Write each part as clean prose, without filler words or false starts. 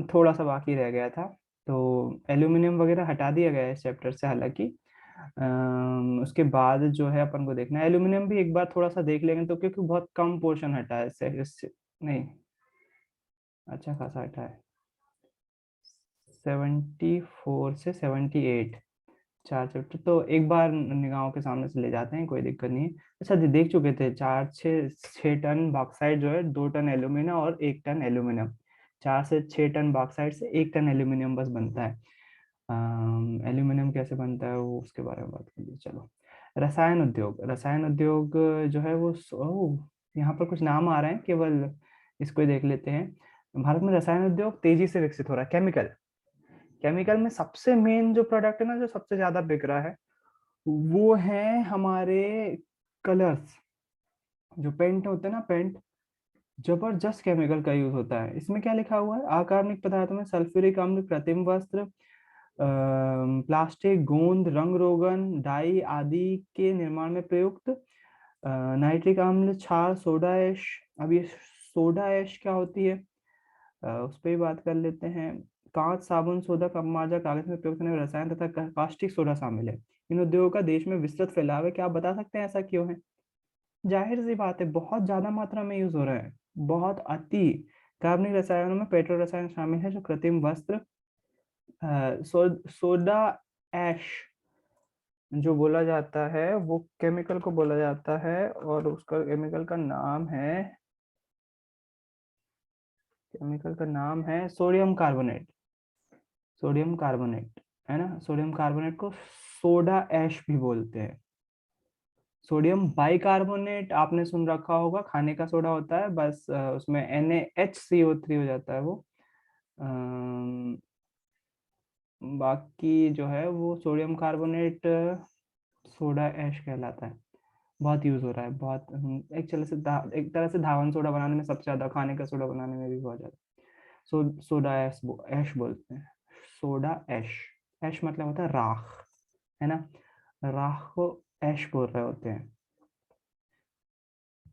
थोड़ा सा बाकी रह गया था। तो एल्यूमिनियम वगैरह हटा दिया गया है इस चैप्टर से हालांकि। उसके बाद जो है अपन को देखना है एल्यूमिनियम भी एक बार थोड़ा सा देख लेंगे, तो क्योंकि बहुत कम पोर्शन हटा है इससे नहीं, अच्छा खासा हटा है। 74 से 78 चार चैप्टर तो एक बार निगाहों के सामने से ले जाते हैं, कोई दिक्कत नहीं है। अच्छा देख चुके थे, 6 टन बॉक्साइट जो है, 2 टन एल्यूमिनियम और 1 टन एल्यूमिनियम। 4 से 6 टन बॉक्साइट से 1 टन एल्यूमिनियम बस बनता है। एल्यूमिनियम कैसे बनता है वो उसके बारे में बात कर लीजिए। चलो, रसायन उद्योग जो है वो यहाँ पर कुछ नाम आ रहे हैं, केवल इसको ही देख लेते हैं। भारत में रसायन उद्योग तेजी से विकसित हो रहा है। केमिकल में सबसे मेन जो प्रोडक्ट है ना, जो सबसे ज्यादा बिक रहा है, वो है हमारे कलर्स। जो पेंट होते हैं ना, पेंट, जबरदस्त केमिकल का यूज होता है। इसमें क्या लिखा हुआ है, अकार्बनिक पदार्थों में सल्फ्यूरिक अम्ल कृत्रिम वस्त्र, प्लास्टिक, गोंद, रंग रोगन, डाई आदि के निर्माण में प्रयुक्त नाइट्रिक अम्ल, क्षार, सोडा ऐश। अब ये सोडा ऐश क्या होती है, उस पर भी बात कर लेते हैं। कांच, साबुन, सोदा, कप मार्जा, कागज में प्रयुक्त होने वाले रसायन तथा कास्टिक सोडा शामिल है। इन उद्योगों का देश में विस्तृत फैलाव है। क्या आप बता सकते हैं ऐसा क्यों है? जाहिर सी बात है, बहुत ज्यादा मात्रा में यूज हो रहा है, बहुत अति। कार्बनिक रसायनों में पेट्रो रसायन शामिल है जो कृत्रिम वस्त्र, सोडा ऐश जो बोला जाता है वो केमिकल को बोला जाता है, और उसका केमिकल का नाम है, सोडियम कार्बोनेट। सोडियम कार्बोनेट है ना, सोडियम कार्बोनेट को सोडा ऐश भी बोलते हैं। सोडियम बाइकार्बोनेट आपने सुन रखा होगा, खाने का सोडा होता है, बस उसमें NaHCO3 हो जाता है वो। अम, बाकी जो है वो सोडियम कार्बोनेट सोडा ऐश कहलाता है। बहुत यूज हो रहा है, बहुत। एक तरह से धावन सोडा बनाने में सबसे ज्यादा, खाने का सोडा बनाने में भी बहुत ज्यादा। सोडा ऐश बोलते हैं, सोडा ऐश। ऐश मतलब होता है राख, है ना, राख को ऐश बोल रहे होते हैं।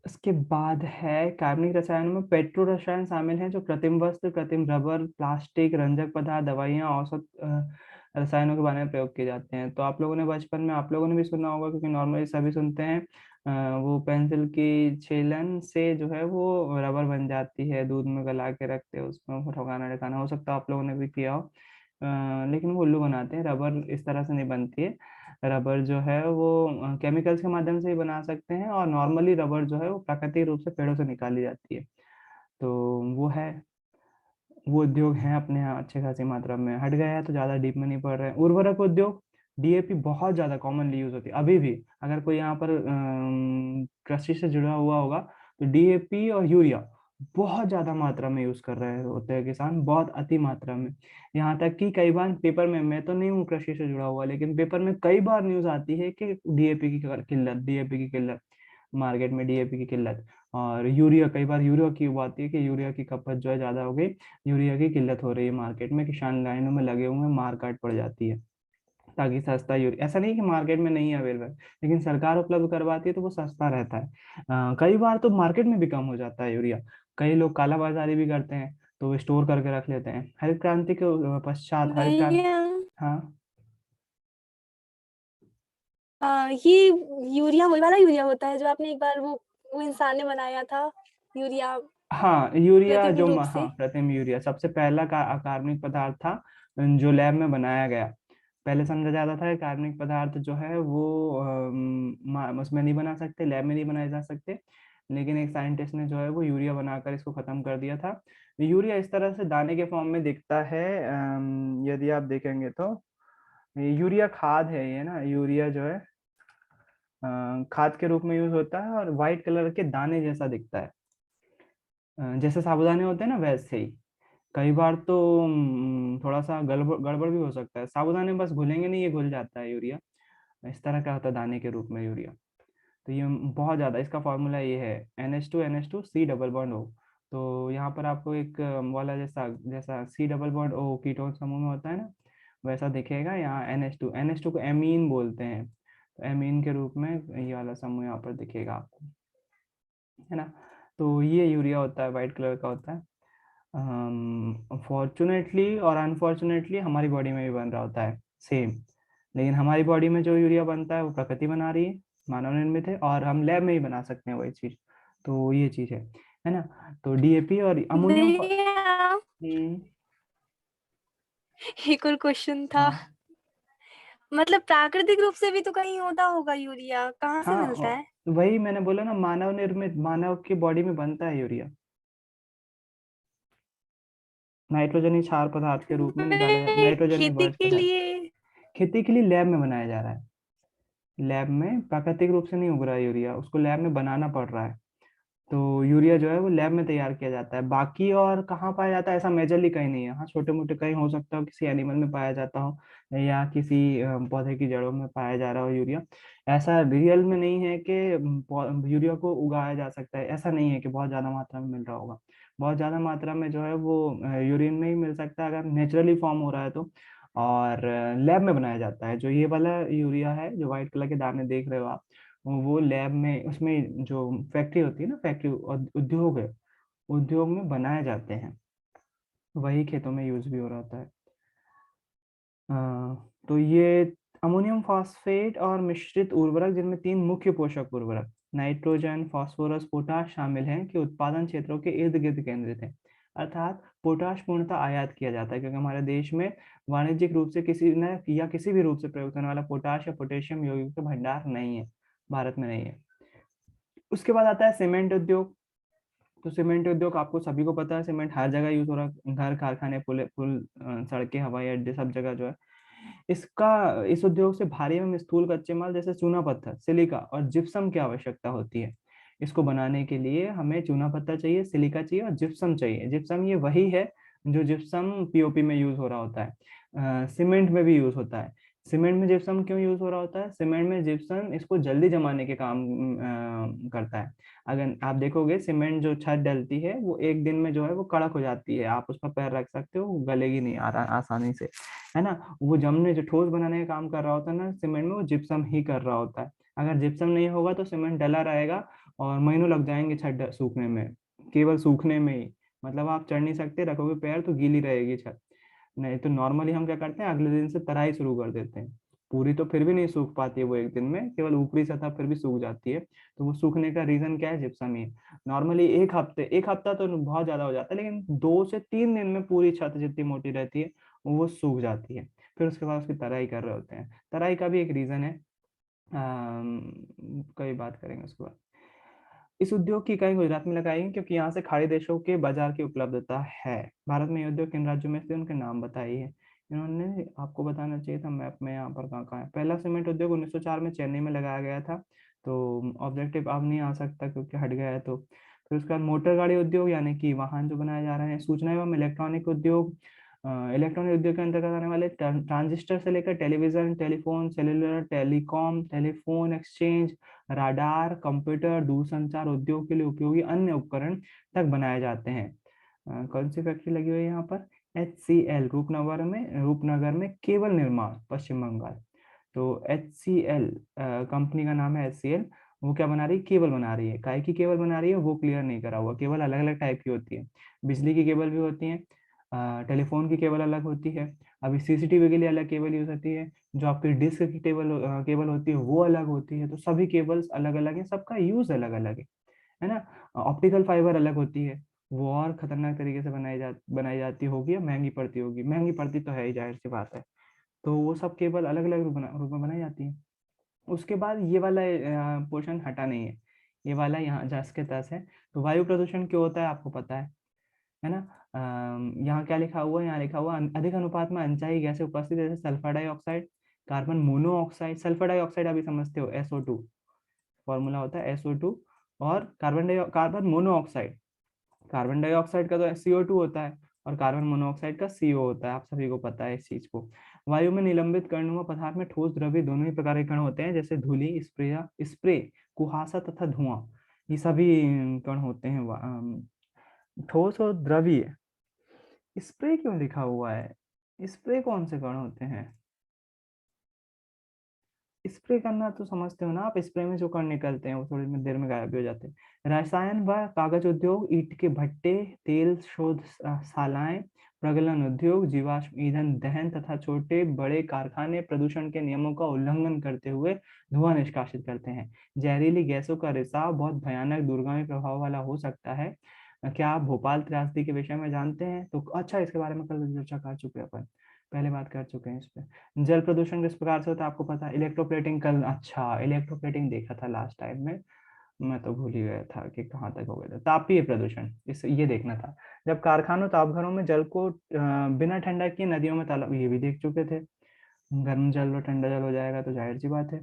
इसके बाद है कार्बनिक रसायनों में पेट्रो रसायन शामिल हैं जो कृत्रिम वस्त्र, कृत्रिम रबर, प्लास्टिक, रंजक पदार्थ, दवाइयां, औषध रसायनों के बारे में प्रयोग किए जाते हैं। तो आप लोगों ने बचपन में आप लोगों ने भी सुना होगा, क्योंकि नॉर्मली सभी सुनते हैं। वो पेंसिल की छेलन से जो है वो रबर बन जाती है, दूध में गला के रखते हैं, उसमें ठोकाना ठिकाना, हो सकता है आप लोगों ने भी किया हो। लेकिन वो उल्लू बनाते हैं, रबर इस तरह से नहीं बनती है। रबर जो है वो केमिकल्स के माध्यम से ही बना सकते हैं, और नॉर्मली रबर जो है वो प्राकृतिक रूप से पेड़ों से निकाली जाती है। तो वो है, वो उद्योग हैं अपने यहाँ अच्छे खासी मात्रा में। हट गया है तो ज्यादा डीप में नहीं पड़ रहे हैं। उर्वरक उद्योग, डीएपी बहुत ज्यादा कॉमनली यूज होती है अभी भी। अगर कोई यहाँ पर कृषि से जुड़ा हुआ होगा तो डीएपी और यूरिया बहुत ज्यादा मात्रा में यूज कर रहे होते हैं किसान, बहुत अति मात्रा में। यहाँ तक कि कई बार पेपर में, मैं तो नहीं हूँ कृषि से जुड़ा हुआ, लेकिन पेपर में कई बार न्यूज आती है कि डीएपी की किल्लत, डीएपी की किल्लत, मार्केट में डीएपी की किल्लत। और यूरिया, कई बार यूरिया की बात है कि यूरिया की खपत जो है ज्यादा हो गई, यूरिया की किल्लत हो रही है मार्केट में, किसान लाइनों में लगे हुए हैं, मार काट पड़ जाती है ताकि सस्ता यूरिया, ऐसा नहीं कि मार्केट में नहीं है अवेलेबल, लेकिन सरकार उपलब्ध करवाती है तो वो सस्ता रहता है। कई बार तो मार्केट में भी कम हो जाता है यूरिया। कई लोग कालाबाजारी भी करते हैं, तो वो स्टोर करके रख लेते हैं। हरित क्रांति के पश्चात, हरित क्रांति, भैया, हाँ। ये यूरिया वही वाला यूरिया होता है जो आपने एक बार वो इंसान ने बनाया था, यूरिया हाँ, यूरिया कृत्रिम जो रूप हाँ, से। कृत्रिम यूरिया सबसे पहला का कार्बनिक पदार्थ था जो लैब में बनाया गया। पहले समझा जाता था कि कार्बनिक पदार्थ जो है वो उसमें नहीं बना सकते, लैब में नहीं बनाए जा सकते। लेकिन एक साइंटिस्ट ने जो है वो यूरिया बनाकर इसको खत्म कर दिया था। यूरिया इस तरह से दाने के फॉर्म में दिखता है। यदि आप देखेंगे तो यूरिया खाद है ये ना, यूरिया जो है खाद के रूप में यूज होता है, और व्हाइट कलर के दाने जैसा दिखता है। जैसे साबुदाने होते हैं ना, वैसे ही। कई बार तो थोड़ा सा गड़बड़ गड़बड़ भी हो सकता है, साबुदाने बस घुलेंगे नहीं, ये घुल जाता है यूरिया। इस तरह का होता है दाने के रूप में यूरिया। तो ये बहुत ज्यादा, इसका फॉर्मूला ये है NH2 सी डबल बॉन्ड O। तो यहाँ पर आपको एक वाला जैसा जैसा C double bond O ketone समूह में होता है ना, वैसा दिखेगा। यहाँ NH2 को एमीन बोलते हैं, तो एमीन के रूप में ये वाला समूह यहाँ पर दिखेगा आपको, है ना। तो ये यूरिया होता है, व्हाइट कलर का होता है। फॉर्चुनेटली और अनफॉर्चुनेटली हमारी बॉडी में भी बन रहा होता है सेम, लेकिन हमारी बॉडी में जो यूरिया बनता है वो प्रकृति बना रही है, मानव निर्मित है, और हम लैब में ही बना सकते हैं वही चीज। तो ये चीज है ना। तो डीएपी और अमोनियम भैया एक और क्वेश्चन था, हाँ मतलब प्राकृतिक रूप से भी तो कहीं होता होगा यूरिया, कहाँ से हाँ मिलता है? वही मैंने बोला ना, मानव निर्मित, मानव की बॉडी में बनता है यूरिया, नाइट्रोजनी क्षार पदार्थ के रूप में निकाला जाता है, नाइट्रोजनी खेती वर्ज्य के पदार्थ। लिए? खेती के लिए लैब में बनाया जा रहा है, लैब में प्राकृतिक रूप से नहीं उग रहा है यूरिया, उसको लैब में बनाना पड़ रहा है। तो यूरिया जो है वो लैब में तैयार किया जाता है। बाकी और कहाँ पाया जाता है ऐसा मेजरली कहीं नहीं है। हाँ छोटे मोटे कहीं हो सकता हो, किसी एनिमल में पाया जाता हो या किसी पौधे की जड़ों में पाया जा रहा हो यूरिया। ऐसा रियल में नहीं है कि यूरिया को उगाया जा सकता है, ऐसा नहीं है कि बहुत ज्यादा मात्रा में मिल रहा होगा। बहुत ज्यादा मात्रा में जो है वो यूरिन में ही मिल सकता है अगर नेचुरली फॉर्म हो रहा है तो। और लैब में बनाया जाता है। जो ये वाला यूरिया है, जो व्हाइट कलर के दाने देख रहे हो आप, वो लैब में, उसमें जो फैक्ट्री होती है ना, फैक्ट्री उद्योग है, उद्योग में बनाए जाते हैं, वही खेतों में यूज भी हो रहा होता है। तो ये अमोनियम फॉस्फेट और मिश्रित उर्वरक, जिनमें तीन मुख्य पोषक उर्वरक नाइट्रोजन, फास्फोरस, पोटाश शामिल हैं, कि उत्पादन क्षेत्रों के इर्द गिर्द केंद्रित हैं। अर्थात पोटाश पूर्णतः आयात किया जाता है, क्योंकि हमारे देश में वाणिज्यिक रूप से किसी न या किसी भी रूप से प्रयोग करने वाला पोटाश या पोटेशियम यौगिक का भंडार नहीं है, भारत में नहीं है। उसके बाद आता है सीमेंट उद्योग। तो सीमेंट उद्योग आपको सभी को पता है, सीमेंट हर जगह यूज हो रहा है, घर, कारखाने, पुल पुल सड़कें, हवाई अड्डे, सब जगह जो है। इसका, इस उद्योग से भारी एवं स्थूल कच्चे माल जैसे चूना पत्थर, सिलिका और जिप्सम की आवश्यकता होती है। इसको बनाने के लिए हमें चूना पत्थर चाहिए, सिलिका चाहिए और जिप्सम चाहिए। जिप्सम ये वही है जो जिप्सम पीओपी में यूज हो रहा होता है, सीमेंट में भी यूज होता है। सीमेंट में जिप्सम क्यों यूज हो रहा होता है? सीमेंट में जिप्सम इसको जल्दी जमाने के काम करता है। अगर आप देखोगे सीमेंट जो छत डलती है वो एक दिन में जो है वो कड़क हो जाती है, आप उस पर पैर रख सकते हो, वो गलेगी नहीं आसानी से, है ना। वो जमने, जो ठोस बनाने का काम कर रहा होता है ना सीमेंट में, वो जिप्सम ही कर रहा होता है। अगर जिप्सम नहीं होगा तो सीमेंट डला रहेगा और महीनों लग जाएंगे छत सूखने में, केवल सूखने में ही। मतलब आप चढ़ नहीं सकते, रखोगे पैर तो गीली रहेगी छत। नहीं तो नॉर्मली हम क्या करते हैं, अगले दिन से तराई शुरू कर देते हैं। पूरी तो फिर भी नहीं सूख पाती है वो एक दिन में, केवल ऊपरी सतह फिर भी सूख जाती है। तो वो सूखने का रीजन क्या है? जिप्सम ही है। नॉर्मली एक हफ्ता तो बहुत ज्यादा हो जाता है, लेकिन 2 से 3 दिन में पूरी छत जितनी मोटी रहती है वो सूख जाती है। फिर उसके बाद उसकी तराई कर रहे होते हैं। तराई का भी एक रीजन है, कई बात करेंगे उसके बाद। इस उद्योग की इकाई गुजरात में लगाई है, क्योंकि यहाँ से खाड़ी देशों के बाजार की उपलब्धता है। भारत में ये उद्योग किन राज्यों में स्थित है, उनके नाम बताइए। इन्होंने आपको बताना चाहिए था मैप में, यहाँ पर कहाँ कहाँ है। पहला सीमेंट उद्योग 1904 में चेन्नई में लगाया गया था। तो ऑब्जेक्टिव अब नहीं आ सकता क्योंकि हट गया है। तो फिर उसके बाद मोटर गाड़ी उद्योग, यानी कि वाहन जो बनाए जा रहे हैं। सूचना एवं इलेक्ट्रॉनिक उद्योग, इलेक्ट्रॉनिक उद्योग के अंतर्गत आने वाले ट्रांजिस्टर से लेकर television, telephone, cellular, telecom, telephone exchange, radar, computer, दूरसंचार उद्योग के लिए उपयोगी अन्य उपकरण तक बनाए जाते हैं। कौन सी फैक्ट्री लगी हुई है यहाँ पर? HCL, रूपनगर में केबल निर्माण, पश्चिम बंगाल। तो HCL कंपनी का नाम है HCL। वो क्या बना रही है? केबल बना रही है। काय की केबल बना रही है वो क्लियर नहीं करा हुआ। केबल अलग अलग टाइप की होती है, बिजली की केबल भी होती है, टेलीफोन की केबल अलग होती है। अभी सीसीटीवी के लिए अलग केबल यूज होती है, जो आपकी डिस्क की केबल होती है वो अलग होती है। तो सभी केबल्स अलग अलग है, सबका यूज अलग अलग है ना। ऑप्टिकल फाइबर अलग होती है, वो और खतरनाक तरीके से बनाई जाती होगी या महंगी पड़ती होगी, महंगी पड़ती तो है ही, जाहिर सी बात है। तो वो सब केबल अलग अलग रूप में बनाई जाती है। उसके बाद ये वाला पोर्शन हटा नहीं है, ये वाला यहाँ जस के तस है। तो वायु प्रदूषण क्यों होता है आपको पता है ना। यहाँ क्या लिखा हुआ है? यहाँ लिखा हुआ अधिक अनुपात में अनचाही गैसें उपस्थित, जैसे sulphur dioxide, carbon monoxide. Sulphur dioxide अभी समझते हो, SO2 फॉर्मूला होता है, SO2। और कार्बन मोनोऑक्साइड, कार्बन डाइऑक्साइड का तो CO2 होता है, और कार्बन मोनोऑक्साइड का CO होता है, आप सभी को पता है इस चीज को। वायु में निलंबित कण हुआ पदार्थ में ठोस, द्रव्य दोनों ही प्रकार के कण होते हैं, जैसे धूलि, स्प्रे, कुहासा तथा धुआं। ये सभी कण होते हैं ठोस और द्रव्य। स्प्रे क्यों लिखा हुआ है? स्प्रे कौन से कण होते हैं? स्प्रे करना तो समझते हो ना आप, स्प्रे में जो कण निकलते हैं वो थोड़ी देर में गायब भी हो जाते हैं। रसायन व कागज उद्योग, ईंट के भट्टे, तेल शोध शालाएं, प्रगलन उद्योग, जीवाश्म ईंधन दहन तथा छोटे बड़े कारखाने प्रदूषण के नियमों का उल्लंघन करते हुए धुआं निष्कासित करते हैं। जहरीली गैसों का रिसाव बहुत भयानक दूरगामी प्रभाव वाला हो सकता है। क्या आप भोपाल त्रासदी के विषय में जानते हैं? तो अच्छा, इसके बारे में कल चर्चा कर चुके हैं अपन, पहले बात कर चुके हैं इस पे। जल प्रदूषण किस प्रकार से होता है आपको पता है? इलेक्ट्रोप्लेटिंग कल, अच्छा इलेक्ट्रोप्लेटिंग देखा था लास्ट टाइम में, मैं तो भूल ही गया था कि कहाँ तक हो गया था। तापीय प्रदूषण, इस ये देखना था। जब कारखानों ताप घरों में जल को बिना ठंडा किए नदियों में तालाब, ये भी देख चुके थे। गर्म जल और ठंडा जल हो जाएगा तो जाहिर सी बात है।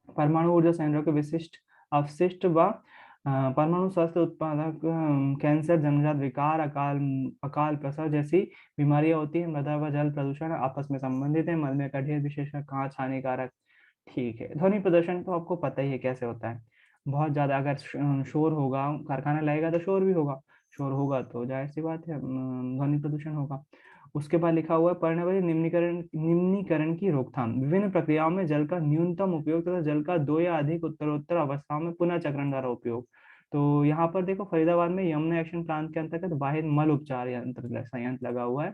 परमाणु ऊर्जा संयंत्रों के विशिष्ट अवशिष्ट व परमाणु स्वास्थ्य उत्पादक कैंसर, जन्मजात विकार, अकाल अकाल प्रसव जैसी बीमारियां होती है। मृदा व जल प्रदूषण आपस में संबंधित है। मल में का ढेर, विशेषकर कांच, हानिकारक। ठीक है। ध्वनि प्रदूषण तो आपको पता ही है कैसे होता है। बहुत ज्यादा अगर शोर होगा, कारखाना लगेगा तो शोर भी होगा, शोर होगा तो जाहिर सी बात है ध्वनि प्रदूषण होगा। उसके बाद लिखा हुआ है पर्यावरण निम्नीकरण निम्नीकरण की रोकथाम, विभिन्न प्रक्रियाओं में जल का न्यूनतम उपयोग तथा जल का दो या अधिक उत्तरोत्तर अवस्थाओं में पुनः चक्रण द्वारा उपयोग। तो यहाँ पर देखो फरीदाबाद में यमुना एक्शन प्लान के अंतर्गत वाहिद मल उपचार यंत्र संयंत्र लगा हुआ है।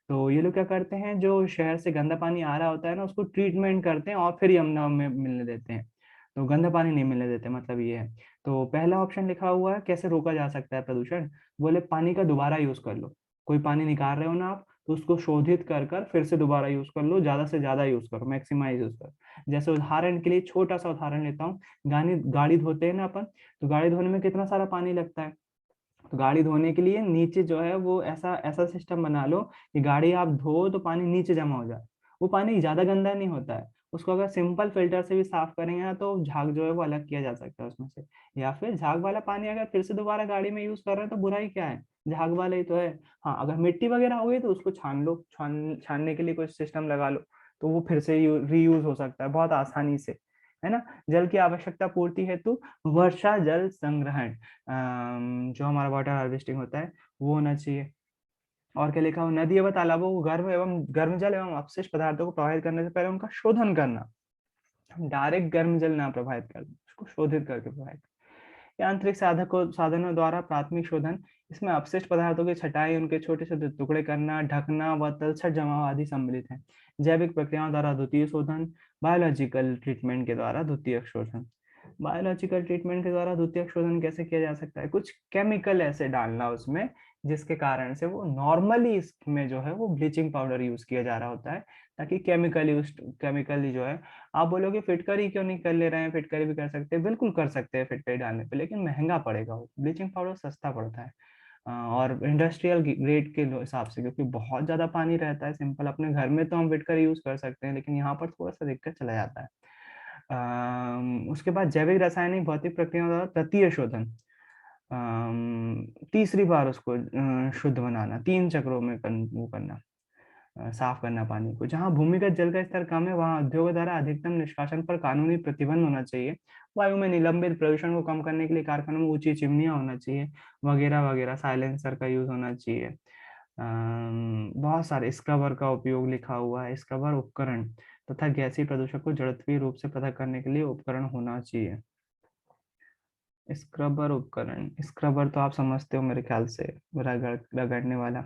तो ये लोग क्या करते हैं, जो शहर से गंदा पानी आ रहा होता है ना, उसको ट्रीटमेंट करते हैं और फिर यमुना में मिलने देते हैं। तो गंदा पानी नहीं मिलने देते, मतलब ये है। तो पहला ऑप्शन लिखा हुआ है कैसे रोका जा सकता है प्रदूषण, बोले पानी का दोबारा यूज कर लो। कोई पानी निकाल रहे हो ना आप, तो उसको शोधित कर कर फिर से दोबारा यूज कर लो, ज्यादा से ज्यादा यूज करो, मैक्सिमाइज यूज करो। जैसे उदाहरण के लिए छोटा सा उदाहरण लेता हूँ, गाड़ी गाड़ी धोते हैं ना अपन, तो गाड़ी धोने में कितना सारा पानी लगता है। तो गाड़ी धोने के लिए नीचे जो है वो ऐसा ऐसा सिस्टम बना लो कि गाड़ी आप धो तो पानी नीचे जमा हो जाए। वो पानी ज्यादा गंदा नहीं होता है। उसको अगर सिंपल फिल्टर से भी साफ करेंगे ना तो झाग जो है वो अलग किया जा सकता है उसमें से। या फिर झाग वाला पानी अगर फिर से दोबारा गाड़ी में यूज कर रहे हैं तो बुराई क्या है, झाग वाला ही तो है। हाँ, अगर मिट्टी वगैरह हो गई तो उसको छान लो, छानने के लिए कोई सिस्टम लगा लो, तो वो फिर से रीयूज हो सकता है बहुत आसानी से, है ना। जल की आवश्यकता पूर्ति हेतु वर्षा जल संग्रहण, जो हमारा वाटर हार्वेस्टिंग होता है वो होना चाहिए। और क्या लिखा हो, नदी एवं तालाबों को गर्म जल एवं अपशिष्ट पदार्थों को प्रवाहित करने से पहले उनका शोधन करना। हम डायरेक्ट गर्म जल ना प्रवाहित कर, उसको शोधित करके प्रवाहित। यांत्रिक साधनों द्वारा प्राथमिक शोधन, इसमें अपशिष्ट पदार्थों की छटाई, उनके छोटे छोटे टुकड़े करना, ढकना व तलछट जमाव आदि सम्मिलित है। जैविक प्रक्रियाओं द्वारा द्वितीय शोधन, बायोलॉजिकल ट्रीटमेंट के द्वारा द्वितीयक शोधन। बायोलॉजिकल ट्रीटमेंट के द्वारा द्वितीयक शोधन कैसे किया जा सकता है, कुछ केमिकल ऐसे डालना उसमें जिसके कारण से वो नॉर्मली इसमें जो है वो ब्लीचिंग पाउडर यूज किया जा रहा होता है, ताकि केमिकली जो है। आप बोलोगे फिटकरी क्यों नहीं कर ले रहे हैं, फिटकरी भी कर सकते हैं, बिल्कुल कर सकते हैं फिटकरी डालने पे, लेकिन महंगा पड़ेगा। वो ब्लीचिंग पाउडर सस्ता पड़ता है और इंडस्ट्रियल ग्रेड के हिसाब से, क्योंकि बहुत ज्यादा पानी रहता है। सिंपल अपने घर में तो हम फिटकरी यूज कर सकते हैं, लेकिन यहाँ पर थोड़ा सा दिक्कत चला जाता है। उसके बाद जैविक रासायनिक भौतिक प्रक्रियाओं द्वारा तृतीय शोधन, तीसरी बार उसको शुद्ध बनाना, 3 चक्रों में वो करना, साफ करना पानी को। जहां भूमिगत जल का स्तर कम है वहां उद्योगों द्वारा अधिकतम निष्कासन पर कानूनी प्रतिबंध होना चाहिए। वायु में निलंबित प्रदूषण को कम करने के लिए कारखानों में ऊंची चिमनियां होना चाहिए, वगैरह वगैरह। साइलेंसर का यूज होना चाहिए। बहुत सारे स्क्रबर का उपयोग लिखा हुआ है, स्क्रबर उपकरण तथा गैसीय प्रदूषण को जड़त्वीय रूप से पता करने के लिए उपकरण होना चाहिए। स्क्रबर उपकरण, स्क्रबर तो आप समझते हो मेरे ख्याल से, रगड़ने वाला।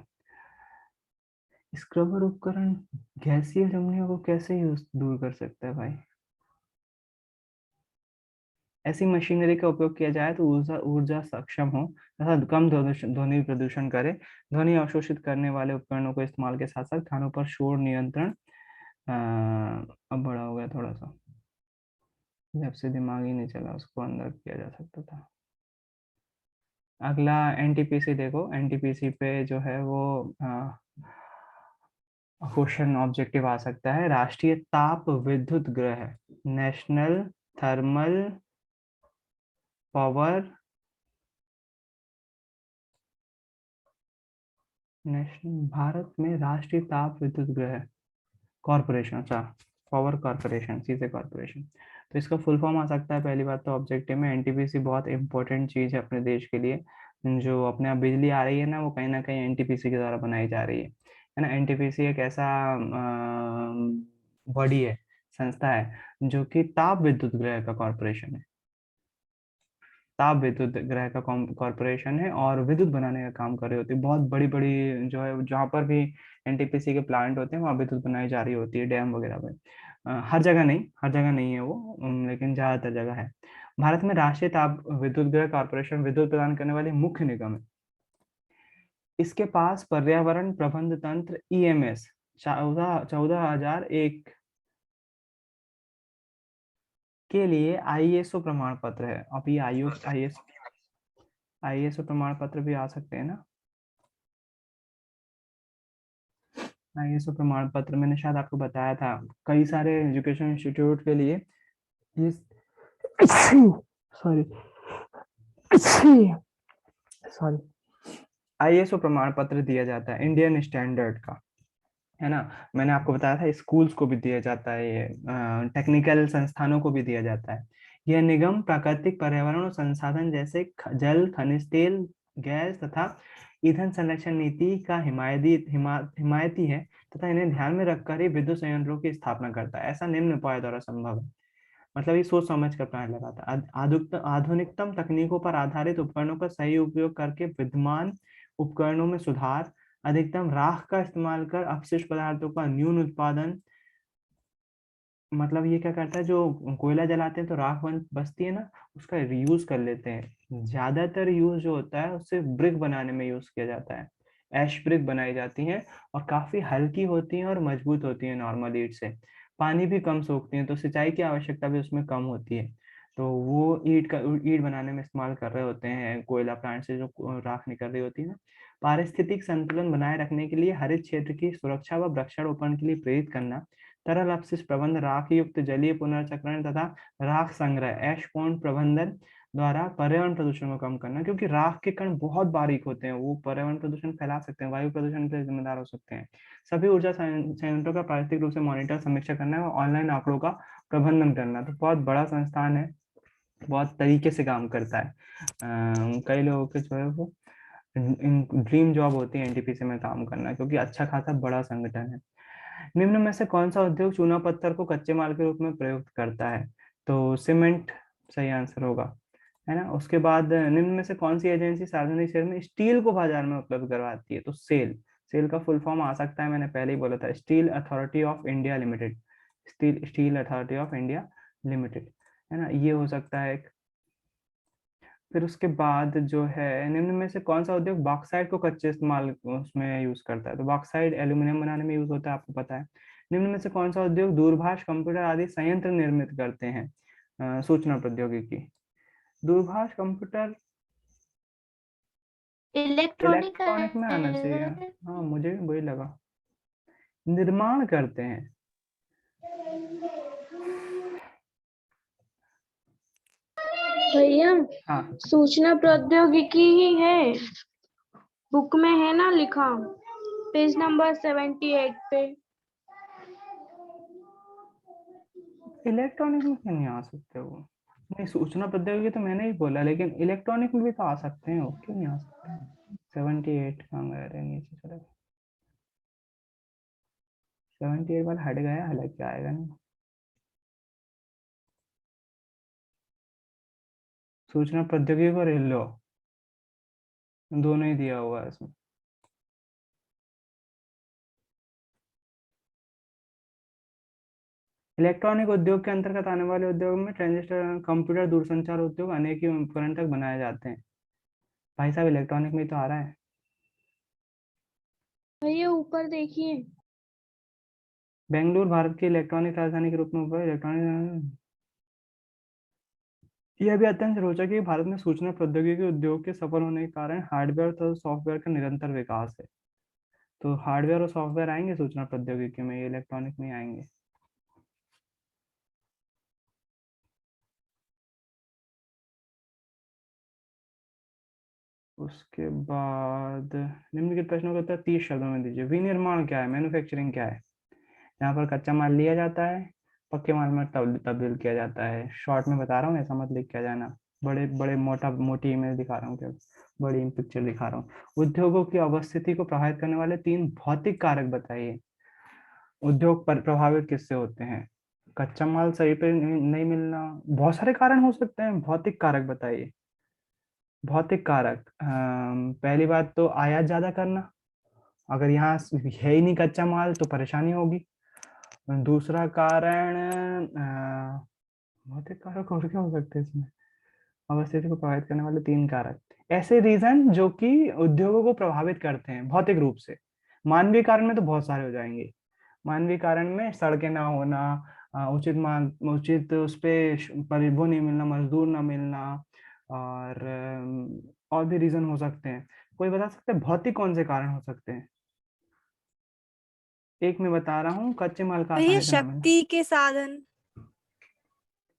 स्क्रबर उपकरण गैसीय चिमनियों को कैसे यूज दूर कर सकता है भाई? ऐसी मशीनरी का उपयोग किया जाए तो ऊर्जा ऊर्जा सक्षम हो तथा कम ध्वनि प्रदूषण करे। ध्वनि अवशोषित करने वाले उपकरणों को इस्तेमाल के साथ साथ खानों पर शोर नियंत्रण, अब बड़ा हो गया थोड़ा सा, जब से दिमाग ही नहीं चला उसको अंदर किया जा सकता था। अगला एनटीपीसी देखो, एनटीपीसी पे जो है वो क्वेश्चन ऑब्जेक्टिव आ सकता है। राष्ट्रीय ताप विद्युत ग्रह, national thermal power, national Bharat में राष्ट्रीय ताप विद्युत ग्रह कॉरपोरेशन, अच्छा पावर कॉरपोरेशन, सीधे कॉरपोरेशन। तो इसका फुल फॉर्म आ सकता है। पहली बात तो ऑब्जेक्टिव में एनटीपीसी बहुत इंपॉर्टेंट चीज है अपने देश के लिए। जो अपने आप बिजली आ रही है ना, वो कहीं ना कहीं एनटीपीसी के द्वारा बनाई जा रही है ना। एनटीपीसी एक ऐसा बॉडी है, संस्था है, जो कि ताप विद्युत ग्रह का कॉरपोरेशन है। ताप विद्युत ग्रह का कॉरपोरेशन है और विद्युत बनाने का काम कर रही होती है। बहुत बड़ी बड़ी जो है, जहाँ पर भी एनटीपीसी के प्लांट होते हैं वहाँ विद्युत बनाई जा रही होती है, डैम वगैरह में। हर जगह नहीं, हर जगह नहीं है वो, लेकिन ज्यादातर जगह है। भारत में राष्ट्रीय ताप विद्युत ग्रह कॉरपोरेशन विद्युत प्रदान करने वाली मुख्य निगम है। इसके पास पर्यावरण प्रबंध तंत्र ईएमएस 14001 के लिए आईएसओ प्रमाण पत्र है। अब ये आईएसओ प्रमाण पत्र भी आ सकते हैं ना। आईएसओ प्रमाण पत्र मैंने शायद आपको बताया था, कई सारे एजुकेशन इंस्टीट्यूट के लिए ये सॉरी सॉरी आईएसओ प्रमाण पत्र दिया जाता है इंडियन स्टैंडर्ड का, है ना। मैंने आपको बताया था स्कूल्स को भी दिया जाता है, ये टेक्निकल संस्थानों को भी दिया जाता है। यह निगम प्राकृतिक पर्यावरण और संसाधन जैसे जल, खनिज तेल, गैस तथा ईंधन संरक्षण नीति का हिमायती है तथा इन्हें ध्यान में रखकर ही विद्युत संयंत्रों की स्थापना करता है। ऐसा निम्न उपाय द्वारा संभव है। मतलब ये सोच समझ कर प्लान लगाता है। आधुनिकतम तकनीकों पर आधारित उपकरणों का सही उपयोग करके विद्यमान उपकरणों में सुधार, अधिकतम राख का इस्तेमाल कर अपशिष्ट पदार्थों का न्यून उत्पादन। मतलब ये क्या करता है, जो कोयला जलाते हैं तो राख बचती है ना, उसका रीयूज कर लेते हैं। ज्यादातर यूज जो होता है उससे ब्रिक बनाने में यूज किया जाता है। ऐश ब्रिक बनाई जाती है और काफी हल्की होती हैं और मजबूत होती है नॉर्मल ईंट से। पानी भी कम सोखती हैं, तो सिंचाई की आवश्यकता भी उसमें कम होती है। तो वो ईंट बनाने में इस्तेमाल कर रहे होते हैं, कोयला प्लांट से जो राख निकल रही होती है ना। पारिस्थितिक संतुलन बनाए रखने के लिए हरित क्षेत्र की सुरक्षा व वृक्षारोपण के लिए प्रेरित करना, तरल अपशिष्ट प्रबंध, राख युक्त जलीय पुनर्चक्रण तथा राख संग्रह, ऐश पॉन्ड प्रबंधन द्वारा पर्यावरण प्रदूषण को कम करना। क्योंकि राख के कण बहुत बारीक होते हैं, वो पर्यावरण प्रदूषण फैला सकते हैं, वायु प्रदूषण के जिम्मेदार हो सकते हैं। सभी ऊर्जा संयंत्रों का प्राकृतिक रूप से मॉनिटर, समीक्षा करना और ऑनलाइन आंकड़ों का प्रबंधन करना। तो बहुत बड़ा संस्थान है, बहुत तरीके से काम करता है। कई लोगों के जो है वो ड्रीम जॉब होती है एनटीपीसी में काम करना, क्योंकि अच्छा खासा बड़ा संगठन है। निम्न में से कौन सा उद्योग चूना पत्थर को कच्चे माल के रूप में प्रयुक्त करता है? तो सीमेंट सही आंसर होगा, है ना। उसके बाद निम्न में से कौन सी एजेंसी सार्वजनिक क्षेत्र में स्टील को बाजार में उपलब्ध करवाती है? तो सेल। सेल का फुल फॉर्म आ सकता है, मैंने पहले ही बोला था, steel authority of India limited. Steel authority of India limited, है ना, ये हो सकता है एक। फिर उसके बाद जो है, निम्न में से कौन सा उद्योग बॉक्साइट को कच्चे इस्तेमाल उसमें यूज करता है? तो बॉक्साइट एल्यूमिनियम बनाने में यूज होता है, आपको पता है। निम्न में से कौन सा उद्योग दूरभाष, कंप्यूटर आदि संयंत्र निर्मित करते हैं? सूचना प्रौद्योगिकी। दूरभाष, कंप्यूटर इलेक्ट्रॉनिक का इलेक्ट्रॉनिक में आना चाहिए। है। हाँ, मुझे भी वही लगा। निर्माण करते हैं। भैया, हाँ, सूचना प्रौद्योगिकी ही है, बुक में है ना लिखा, पेज नंबर 78 पे। इलेक्ट्रॉनिक में क्यों नहीं आ सकते वो? नहीं, सूचना प्रौद्योगिकी तो मैंने ही बोला, लेकिन इलेक्ट्रॉनिक में भी तो आ सकते हैं, वो क्यों नहीं आ सकते हैं? 78 कहाँ गए रे, नीचे चले गए। 78 वाला हट गया, हालांकि आएगा नहीं। सूचना प्रौद्योगिकी और लो, दोनों ही दिया हुआ है इसमें। इलेक्ट्रॉनिक उद्योग के अंतर्गत आने वाले उद्योग में ट्रांजिस्टर, कंप्यूटर, दूरसंचार उद्योग अनेक ही उपकरण तक बनाए जाते हैं। भाई साहब, इलेक्ट्रॉनिक में ही तो आ रहा है। भैया ऊपर देखिए। बेंगलुरु भारत की इलेक्ट्रॉनिक राजधानी के रूप में इलेक्ट्रॉनिक। यह भी अत्यंत रोचक है कि भारत में सूचना प्रौद्योगिकी उद्योग के सफल होने के कारण हार्डवेयर तथा सॉफ्टवेयर का निरंतर विकास है। तो हार्डवेयर और सॉफ्टवेयर आएंगे सूचना प्रौद्योगिकी में, ये इलेक्ट्रॉनिक में आएंगे। उसके बाद निम्नलिखित प्रश्नों का उत्तर 30 शब्दों में दीजिए। विनिर्माण क्या है? मैन्युफैक्चरिंग क्या है? यहाँ पर कच्चा माल लिया जाता है, पक्के माल में तब्दील किया जाता है। शॉर्ट में बता रहा हूँ, ऐसा मत लिख के जाना। बड़े बड़े मोटी इमेज दिखा रहा हूँ क्या, बड़ी पिक्चर दिखा रहा हूँ। उद्योगों की अवस्थिति को प्रभावित करने वाले 3 भौतिक कारक बताइए। उद्योग पर प्रभावित किससे होते हैं? कच्चा माल सही पे नहीं मिलना, बहुत सारे कारण हो सकते हैं। भौतिक कारक बताइए। भौतिक कारक, पहली बात तो आयात ज्यादा करना, अगर यहाँ है ही नहीं कच्चा माल तो परेशानी होगी। दूसरा कारण, भौतिक कारक और क्या हो सकते हैं इसमें? अवस्थिति को प्रभावित करने वाले 3 कारक, ऐसे रीजन जो कि उद्योगों को प्रभावित करते हैं भौतिक रूप से। मानवीय कारण में तो बहुत सारे हो जाएंगे। मानवीय कारण में सड़कें ना होना, उचित उस पे वो नहीं मिलना, मजदूर ना मिलना, और भी रीजन हो सकते हैं। कोई बता सकते हैं भौतिक कौन से कारण हो सकते हैं? एक मैं बता रहा हूँ, कच्चे माल का भैया आसानी से ना मिलना। शक्ति के साधन।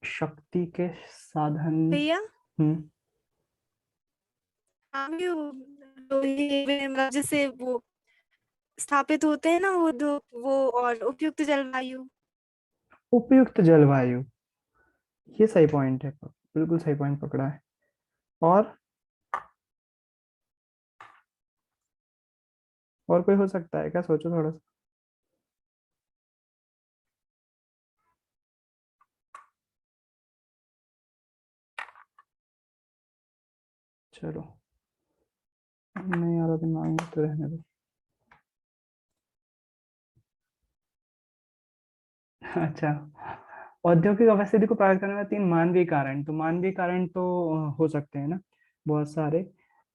शक्ति के साधन। भैया हम्म। हाँ भी मतलब जैसे वो स्थापित होते हैं ना वो दो, वो और उपयुक्त जलवायु। उपयुक्त जलवायु, ये सही पॉइंट है, बिल्कुल सही पॉइंट पकड़ा है। और कोई हो सकता है क्या? सोचो थोड़ा सा। चलो, नहीं आ रहा दिमाग में तो रहने दो। अच्छा, औद्योगिक अवस्थिति को प्रभावित करने वाले 3 मानवीय कारण, तो मानवीय कारण तो हो सकते हैं ना बहुत सारे।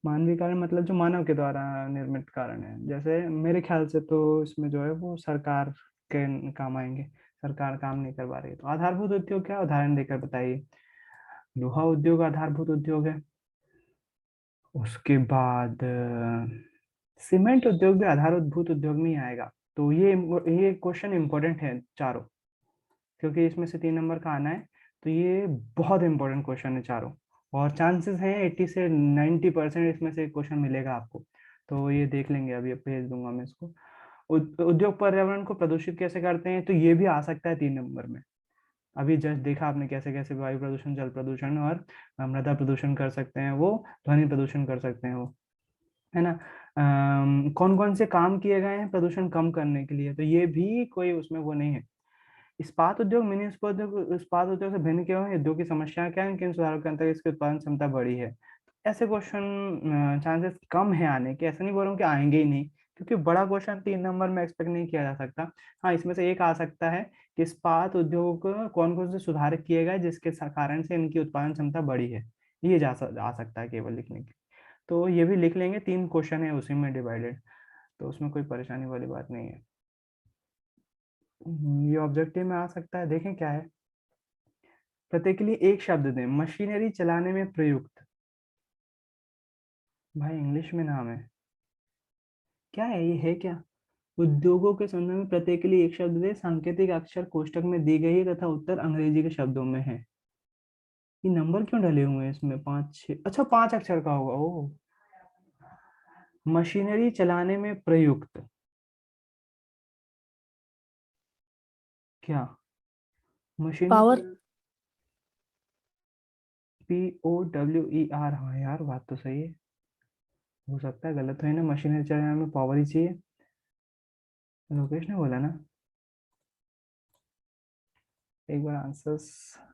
मानवीय कारण मतलब जो मानव के द्वारा निर्मित कारण है, जैसे मेरे ख्याल से तो इसमें जो है वो सरकार के काम आएंगे। सरकार काम नहीं करवा रही है, तो आधारभूत उद्योग क्या, उदाहरण देकर बताइए। लोहा उद्योग आधारभूत उद्योग है। उसके बाद सीमेंट उद्योग भी आधारभूत उद्योग में ही आएगा। तो ये क्वेश्चन इंपॉर्टेंट है चारों, क्योंकि इसमें से 3 नंबर का आना है। तो ये बहुत इंपॉर्टेंट क्वेश्चन है चारों, और चांसेस हैं 80 से 90% इसमें से क्वेश्चन मिलेगा आपको। तो ये देख लेंगे, अभी भेज दूंगा मैं इसको। उद्योग पर्यावरण को प्रदूषित कैसे करते हैं, तो ये भी आ सकता है 3 नंबर में। अभी जस्ट देखा आपने कैसे कैसे वायु प्रदूषण, जल प्रदूषण और मृदा प्रदूषण कर सकते हैं वो, ध्वनि प्रदूषण कर सकते हैं वो, है ना। कौन कौन से काम किए गए हैं प्रदूषण कम करने के लिए, तो ये भी कोई उसमें वो नहीं है। इस्पात उद्योग, मिनी इस्पात उद्योग से भिन्न क्यों है, उद्योग की समस्या क्या है, किन सुधारों के अंतर्गत इसकी उत्पादन क्षमता बढ़ी है। ऐसे क्वेश्चन चांसेस कम है आने के, ऐसा नहीं बोल रहा हूँ कि आएंगे ही नहीं, क्योंकि बड़ा क्वेश्चन 3 नंबर में एक्सपेक्ट नहीं किया जा सकता। हाँ, इसमें से एक आ सकता है कि इस्पात उद्योग कौन कौन से सुधार किए गए जिसके कारण से इनकी उत्पादन क्षमता बढ़ी है। ये आ सकता है केवल लिखने के। तो ये भी लिख लेंगे, 3 क्वेश्चन है उसी में डिवाइडेड, तो उसमें कोई परेशानी वाली बात नहीं है। ये ऑब्जेक्टिव में आ सकता है, देखें क्या है। प्रत्येक के लिए एक शब्द दें, मशीनरी चलाने में प्रयुक्त। भाई इंग्लिश में नाम है, क्या है ये, है क्या? उद्योगों के संदर्भ में प्रत्येक के लिए एक शब्द दें, सांकेतिक अक्षर कोष्टक में दी गई है तथा उत्तर अंग्रेजी के शब्दों में है। ये नंबर क्यों डले हुए हैं इसमें? 5 6, अच्छा 5 अक्षर का होगा। ओ, मशीनरी चलाने में प्रयुक्त, क्या पावर। Machinery, POWER। हाँ यार, बात तो सही है। हो सकता है गलत हो, है ना, मशीनरी चलाने में पावर ही चाहिए, लोकेश ने बोला ना। एक बार आंसर्स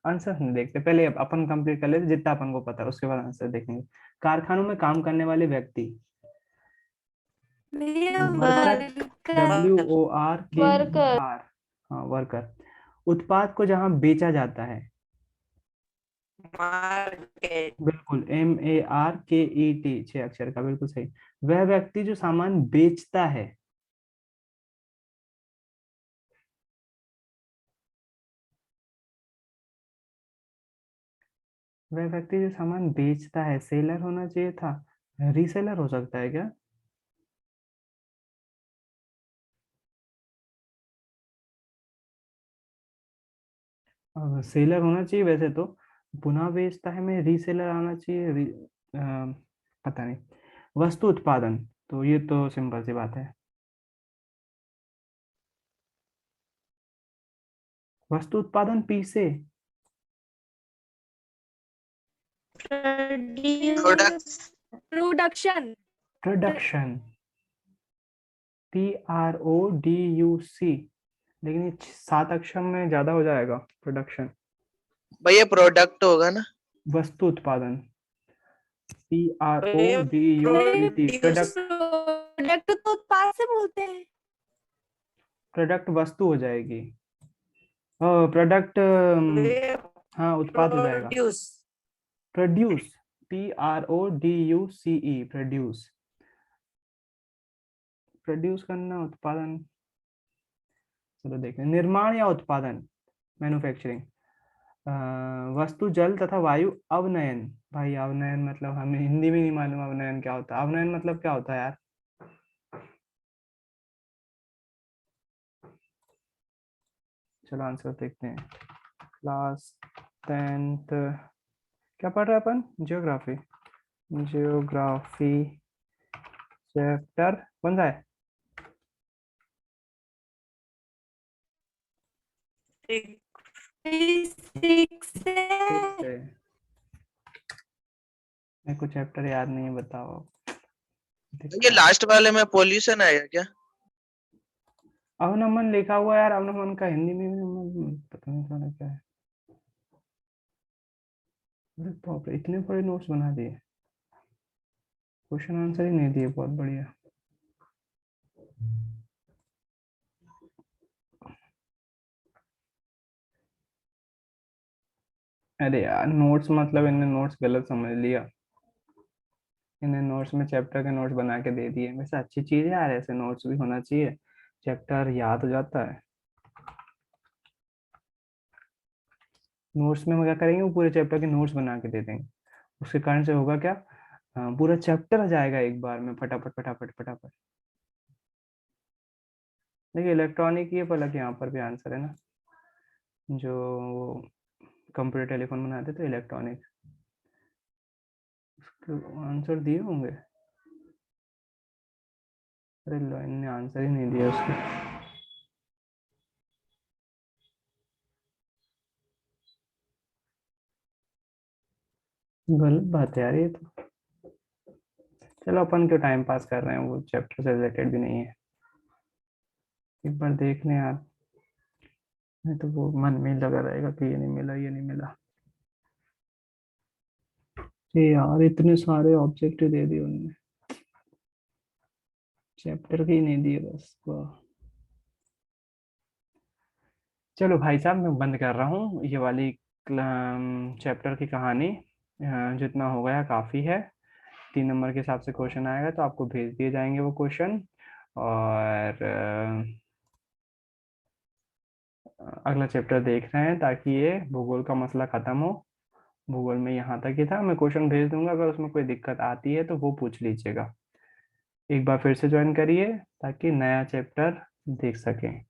आंसर नहीं देखते, पहले अपन कंप्लीट कर लेते जितना अपन को पता है, उसके बाद आंसर देखेंगे। कारखानों में काम करने वाले व्यक्ति, भैया वर्कर, वर्कर। वर्कर। WORKER। हाँ, वर्कर। उत्पाद को जहां बेचा जाता है, मार्केट। बिल्कुल, MARKET, 6 अक्षर का, बिल्कुल सही। वह व्यक्ति जो सामान बेचता है, वह व्यक्ति जो सामान बेचता है, सेलर होना चाहिए था, रीसेलर हो सकता है क्या? सेलर होना चाहिए वैसे तो, पुनः बेचता है में रीसेलर आना चाहिए, पता नहीं। वस्तु उत्पादन, तो ये तो सिंपल सी बात है। वस्तु उत्पादन P से, प्रोडक्शन। प्रोडक्शन, PRODUC, लेकिन ये 7 अक्षर में ज्यादा हो जाएगा। प्रोडक्शन, भैया प्रोडक्ट होगा ना। वस्तु उत्पादन, PRODUCT, प्रोडक्ट। प्रोडक्ट तो उत्पाद से बोलते हैं। प्रोडक्ट वस्तु हो जाएगी, प्रोडक्ट, हाँ उत्पाद हो जाएगा। Produce. Produce, PRODUCE, produce, produce करना, उत्पादन। चलो देखें, निर्माण या उत्पादन, मैन्युफैक्चरिंग। वस्तु, जल तथा वायु अवनयन। भाई अवनयन मतलब हमें हिंदी में नहीं मालूम अवनयन क्या होता है। अवनयन मतलब क्या होता है यार? चलो आंसर देखते हैं। क्लास 10th क्या पढ़ रहे हैं अपन? जियोग्राफी। जियोग्राफी चैप्टर कौन सा है? 6 है। मेरे को चैप्टर याद नहीं है, बताओ। ये लास्ट वाले में पोल्यूशन आएगा क्या? अवनमन लिखा हुआ है यार, अवनमन का हिंदी में पता नहीं था क्या है। अरे बाप रे, इतने बड़े नोट्स बना दिए, क्वेश्चन आंसर ही नहीं दिए। बहुत बढ़िया। अरे यार नोट्स मतलब इन्हें नोट्स गलत समझ लिया। इन्हें नोट्स में चैप्टर के नोट्स बना के दे दिए। वैसे अच्छी चीज है यार, ऐसे नोट्स भी होना चाहिए, चैप्टर याद हो जाता है। नोट्स में हम क्या करेंगे, वो पूरे चैप्टर के नोट्स बना के दे देंगे। उसके कारण से होगा क्या, पूरा चैप्टर आ जाएगा एक बार में, फटाफट फटाफट फटाफट। देखिए इलेक्ट्रॉनिक ये पलक यहाँ पर भी आंसर है ना, जो कंप्यूटर टेलीफोन बनाते थे इलेक्ट्रॉनिक, उसके आंसर दिए होंगे। अरे लो, इनने आंसर ही नहीं दिया उसके। गलत बात है यार ये तो। चलो अपन क्यों टाइम पास कर रहे हैं, वो चैप्टर से रिलेटेड भी नहीं है। एक बार देख लें यार, नहीं तो वो मन में ही लगा रहेगा कि ये नहीं मिला, ये नहीं मिला। ये यार इतने सारे ऑब्जेक्ट दे दिए उन्होंने, चैप्टर के ही नहीं दिए बस। वाह। चलो भाई साहब, मैं बंद कर रहा हूँ ये वाली चैप्टर की कहानी। जितना हो गया काफ़ी है। 3 नंबर के हिसाब से क्वेश्चन आएगा तो आपको भेज दिए जाएंगे वो क्वेश्चन। और अगला चैप्टर देख रहे हैं ताकि ये भूगोल का मसला ख़त्म हो। भूगोल में यहाँ तक ही था, मैं क्वेश्चन भेज दूंगा, अगर उसमें कोई दिक्कत आती है तो वो पूछ लीजिएगा। एक बार फिर से ज्वाइन करिए ताकि नया चैप्टर देख सकें।